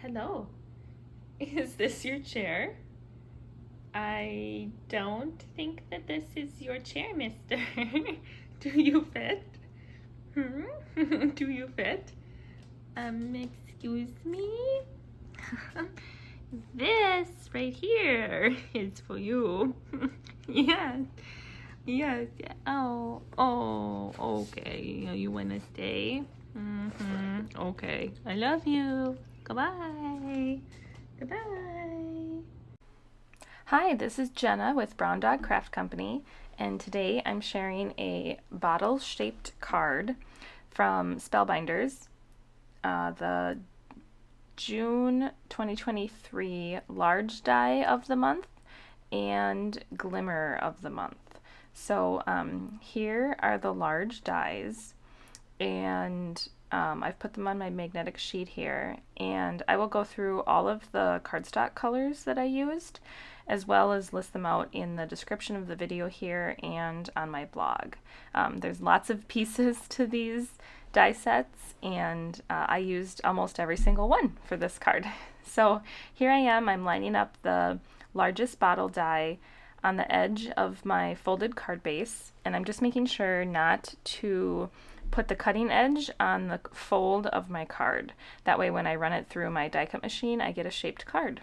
Hello. Is this your chair? I don't think that this is your chair, mister. Do you fit? Do you fit? Excuse me? This right here is for you. Yes. Yes. Oh, okay. You want to stay? Okay. I love you. Goodbye. Goodbye. Hi, this is Jenna with Brown Dog Craft Company, and today I'm sharing a bottle-shaped card from Spellbinders, the June 2023 large die of the month and glimmer of the month. So here are the large dies, and I've put them on my magnetic sheet here, and I will go through all of the cardstock colors that I used, as well as list them out in the description of the video here and on my blog. There's lots of pieces to these die sets, and I used almost every single one for this card. So here I am, I'm lining up the largest bottle die on the edge of my folded card base, and I'm just making sure not to put the cutting edge on the fold of my card. That way when I run it through my die cut machine, I get a shaped card.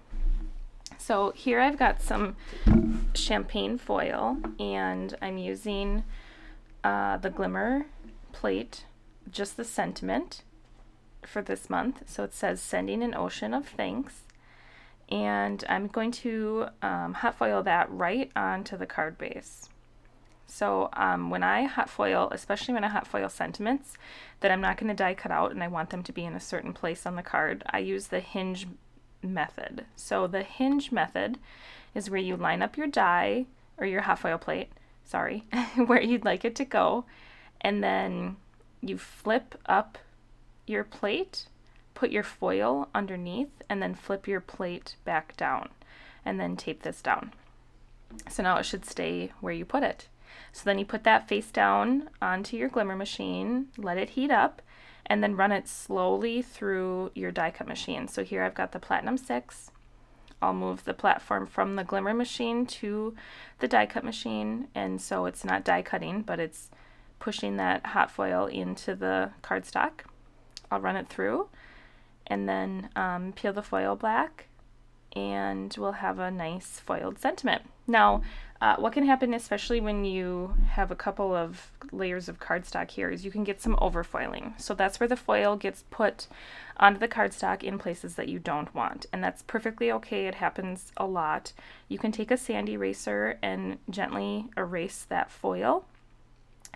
So here I've got some champagne foil, and I'm using the glimmer plate, just the sentiment for this month. So it says sending an ocean of thanks, and I'm going to hot foil that right onto the card base. So when I hot foil, especially when I hot foil sentiments that I'm not going to die cut out and I want them to be in a certain place on the card, I use the hinge method. So the hinge method is where you line up your die, or your hot foil plate, sorry, where you'd like it to go, and then you flip up your plate, put your foil underneath, and then flip your plate back down, and then tape this down. So now it should stay where you put it. So then you put that face down onto your glimmer machine, let it heat up, and then run it slowly through your die cut machine. So here I've got the Platinum 6. I'll move the platform from the glimmer machine to the die cut machine, and so it's not die cutting, but it's pushing that hot foil into the cardstock. I'll run it through, and then peel the foil back, and we'll have a nice foiled sentiment. Now, what can happen, especially when you have a couple of layers of cardstock here, is you can get some overfoiling. So that's where the foil gets put onto the cardstock in places that you don't want, and that's perfectly okay. It happens a lot. You can take a sand eraser and gently erase that foil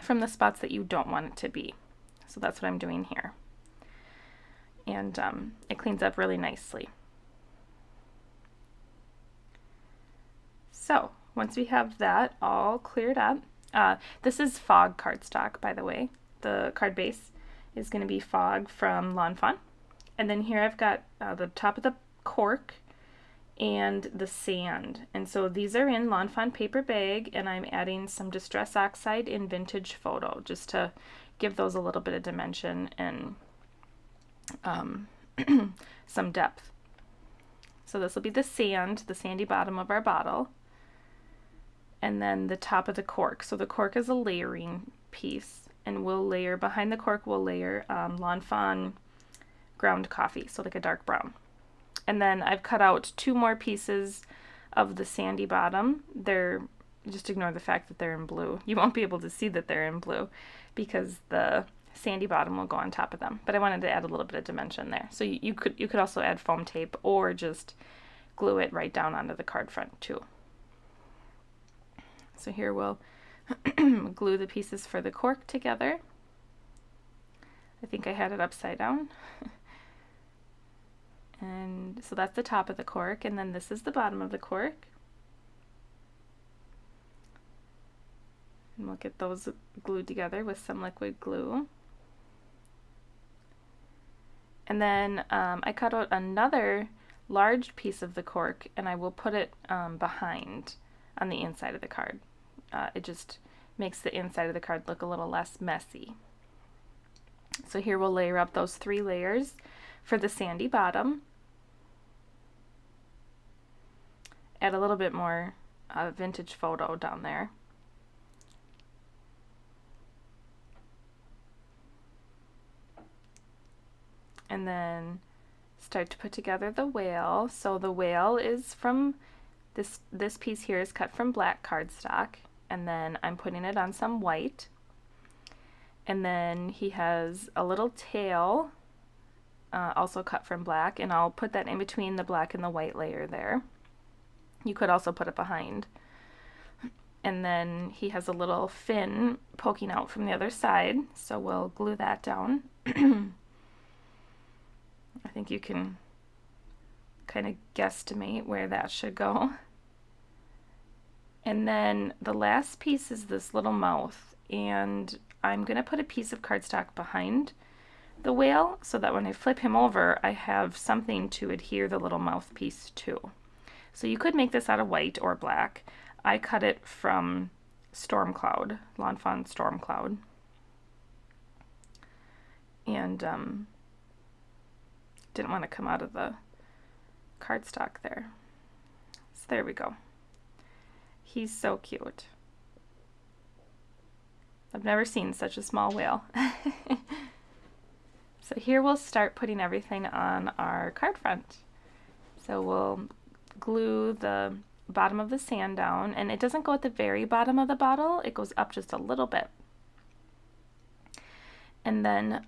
from the spots that you don't want it to be. So that's what I'm doing here, and it cleans up really nicely. So once we have that all cleared up, this is Fog cardstock, by the way. The card base is going to be Fog from Lawn Fawn. And then here I've got the top of the cork and the sand. And so these are in Lawn Fawn paper bag, and I'm adding some Distress Oxide in Vintage Photo just to give those a little bit of dimension and some depth. So this will be the sand, the sandy bottom of our bottle, and then the top of the cork. So the cork is a layering piece, and we'll layer, behind the cork we'll layer Lawn Fawn ground coffee, so like a dark brown. And then I've cut out 2 more pieces of the sandy bottom. Just ignore the fact that they're in blue. You won't be able to see that they're in blue because the sandy bottom will go on top of them. But I wanted to add a little bit of dimension there. So you could also add foam tape or just glue it right down onto the card front too. So here we'll glue the pieces for the cork together. I think I had it upside down. And so that's the top of the cork, and then this is the bottom of the cork. And we'll get those glued together with some liquid glue. And then I cut out another large piece of the cork, and I will put it behind on the inside of the card. It just makes the inside of the card look a little less messy. So here we'll layer up those 3 layers for the sandy bottom. add a little bit more vintage photo down there. And then start to put together the whale. So the whale is from this piece here is cut from black cardstock, and then I'm putting it on some white. And then he has a little tail, also cut from black, and I'll put that in between the black and the white layer there. You could also put it behind. And then he has a little fin poking out from the other side, so we'll glue that down. I think you can kind of guesstimate where that should go. And then the last piece is this little mouth, and I'm going to put a piece of cardstock behind the whale so that when I flip him over, I have something to adhere the little mouthpiece to. So you could make this out of white or black. I cut it from Storm Cloud, Lawn Fawn Storm Cloud. And didn't want to come out of the cardstock there. So there we go. He's so cute. I've never seen such a small whale. So here we'll start putting everything on our card front. So we'll glue the bottom of the sand down, and it doesn't go at the very bottom of the bottle, it goes up just a little bit. And then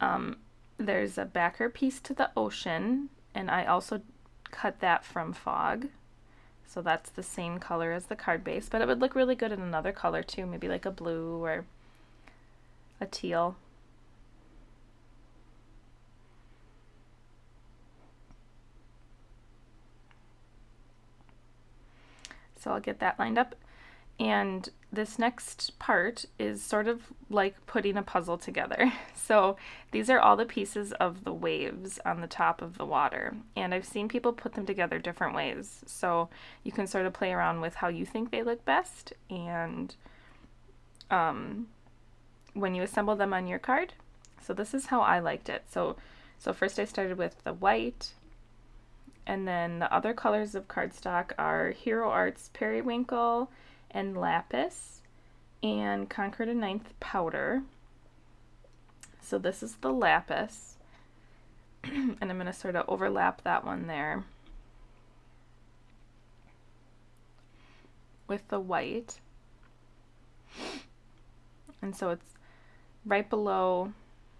there's a backer piece to the ocean, and I also cut that from fog. So that's the same color as the card base, but it would look really good in another color too, maybe like a blue or a teal. So I'll get that lined up. And this next part is sort of like putting a puzzle together. So these are all the pieces of the waves on the top of the water. And I've seen people put them together different ways. So you can sort of play around with how you think they look best. And when you assemble them on your card. So this is how I liked it. So first I started with the white. And then the other colors of cardstock are Hero Arts Periwinkle and Lapis and Conquer the Ninth powder. So this is the Lapis. And I'm going to sort of overlap that one there with the white. And so it's right below,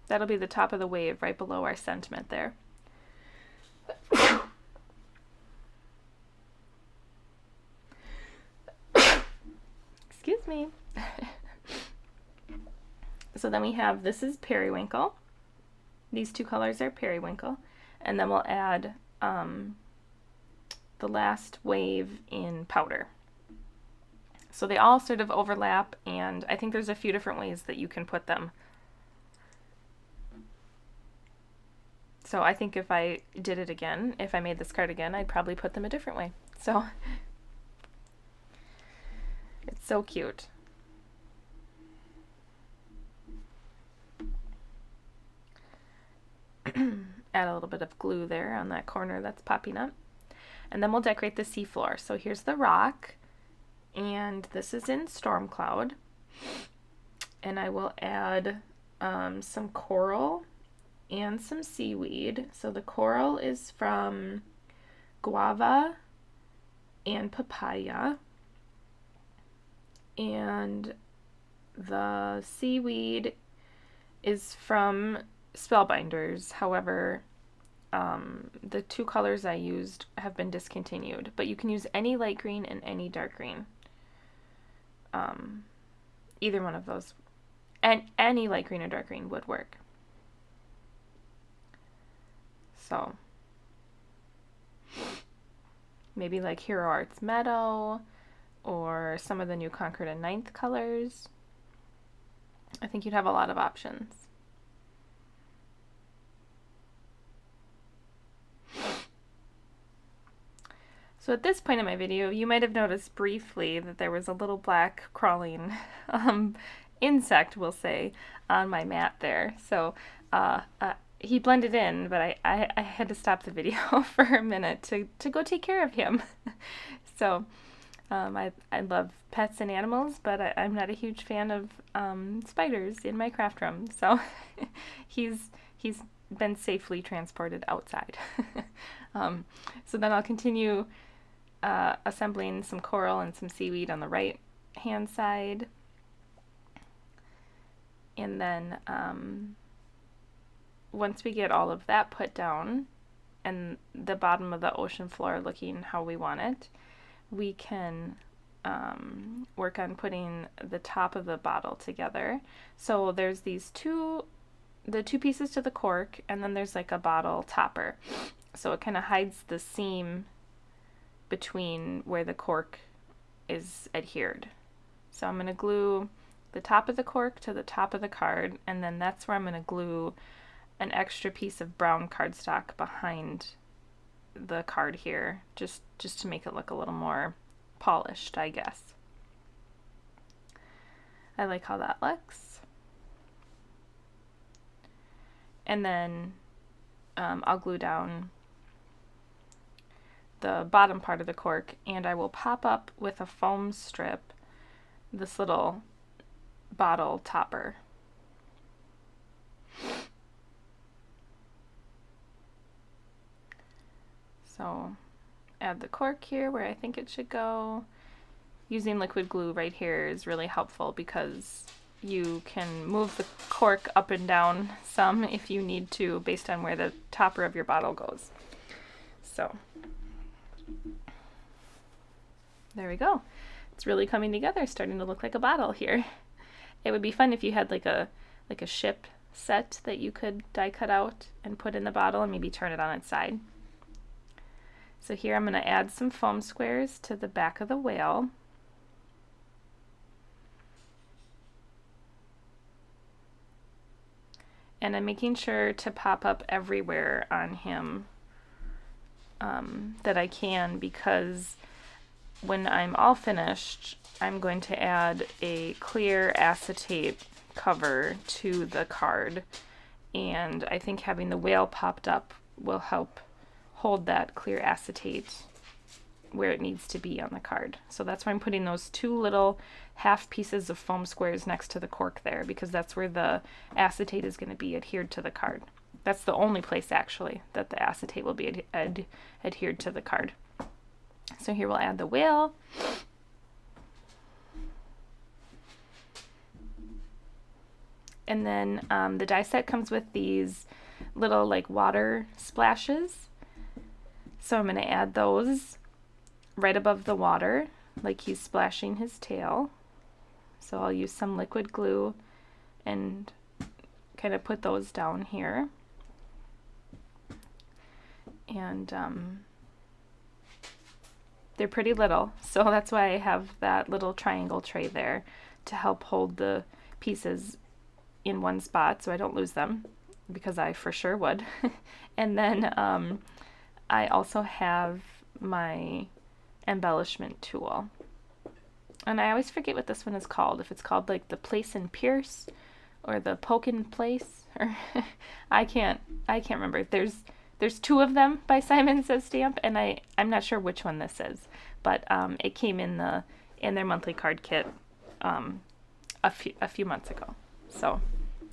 that'll be the top of the wave right below our sentiment there. Excuse me. So then we have, this is Periwinkle. These two colors are Periwinkle. And then we'll add the last wave in powder. So they all sort of overlap, and I think there's a few different ways that you can put them. So I think if I did it again, if I made this card again, I'd probably put them a different way. So it's so cute. Add a little bit of glue there on that corner that's popping up. And then we'll decorate the seafloor. So here's the rock, and this is in Storm Cloud. And I will add some coral and some seaweed. So the coral is from guava and papaya. And the seaweed is from Spellbinders. However, the two colors I used have been discontinued, but you can use any light green and any dark green. Either one of those, and any light green or dark green would work. So maybe like Hero Arts Meadow, or some of the new Conquer the Ninth colors. I think you'd have a lot of options. So at this point in my video, you might have noticed briefly that there was a little black crawling insect, we'll say, on my mat there. So he blended in, but I had to stop the video for a minute to go take care of him. So I love pets and animals, but I'm not a huge fan of spiders in my craft room. So he's been safely transported outside. So then I'll continue assembling some coral and some seaweed on the right hand side. And then once we get all of that put down and the bottom of the ocean floor looking how we want it, we can work on putting the top of the bottle together. So there's the two pieces to the cork, and then there's like a bottle topper. So it kind of hides the seam between where the cork is adhered. So I'm going to glue the top of the cork to the top of the card, and then that's where I'm going to glue an extra piece of brown cardstock behind the card here, just to make it look a little more polished, I guess. I like how that looks. And then I'll glue down the bottom part of the cork, and I will pop up with a foam strip this little bottle topper. So add the cork here where I think it should go. Using liquid glue right here is really helpful because you can move the cork up and down some if you need to based on where the topper of your bottle goes. So there we go. It's really coming together, starting to look like a bottle here. It would be fun if you had like a ship set that you could die cut out and put in the bottle and maybe turn it on its side. So here I'm going to add some foam squares to the back of the whale. And I'm making sure to pop up everywhere on him that I can, because when I'm all finished, I'm going to add a clear acetate cover to the card, and I think having the whale popped up will help hold that clear acetate where it needs to be on the card. So that's why I'm putting those two little half pieces of foam squares next to the cork there, because that's where the acetate is going to be adhered to the card. That's the only place actually that the acetate will be adhered to the card. So here we'll add the whale. And then the die set comes with these little like water splashes. So I'm going to add those right above the water, like he's splashing his tail. So I'll use some liquid glue and kind of put those down here. And they're pretty little, so that's why I have that little triangle tray there to help hold the pieces in one spot so I don't lose them, because I for sure would. And then I also have my embellishment tool, and I always forget what this one is called, if it's called like the place and pierce or the poke and place, or I can't remember. There's two of them by Simon Says Stamp, and I'm not sure which one this is, but it came in their monthly card kit a few months ago, so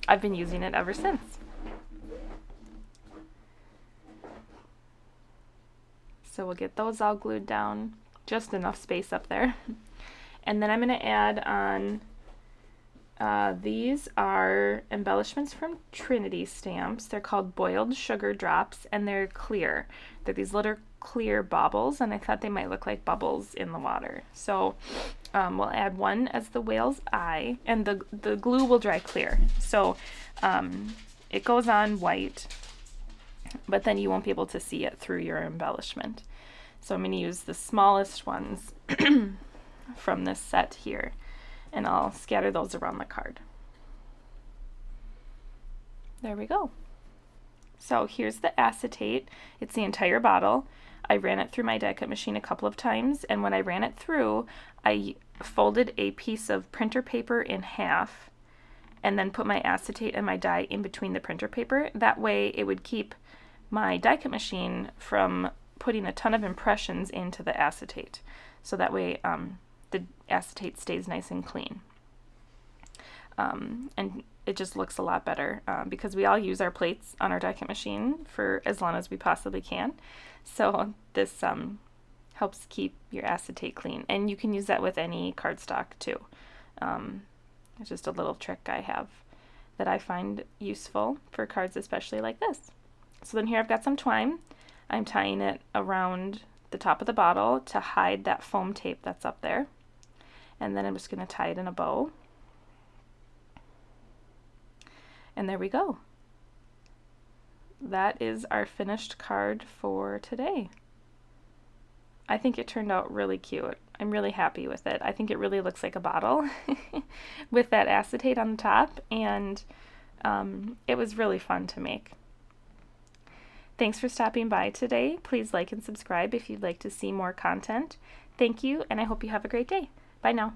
I've been using it ever since. So we'll get those all glued down, just enough space up there. And then I'm going to add on, these are embellishments from Trinity Stamps. They're called Boiled Sugar Drops, and they're clear. They're these little clear baubles, and I thought they might look like bubbles in the water. So we'll add one as the whale's eye, and the glue will dry clear. So it goes on white, but then you won't be able to see it through your embellishment. So I'm going to use the smallest ones from this set here, and I'll scatter those around the card. There we go. So here's the acetate. It's the entire bottle. I ran it through my die cut machine a couple of times, and when I ran it through, I folded a piece of printer paper in half and then put my acetate and my die in between the printer paper. That way it would keep my die cut machine from putting a ton of impressions into the acetate. so that way the acetate stays nice and clean. And it just looks a lot better because we all use our plates on our die cut machine for as long as we possibly can. So this helps keep your acetate clean, and you can use that with any cardstock too. It's just a little trick I have that I find useful for cards, especially like this. So then here I've got some twine. I'm tying it around the top of the bottle to hide that foam tape that's up there. And then I'm just going to tie it in a bow. And there we go. That is our finished card for today. I think it turned out really cute. I'm really happy with it. I think it really looks like a bottle with that acetate on the top, and it was really fun to make. Thanks for stopping by today. Please like and subscribe if you'd like to see more content. Thank you, and I hope you have a great day. Bye now.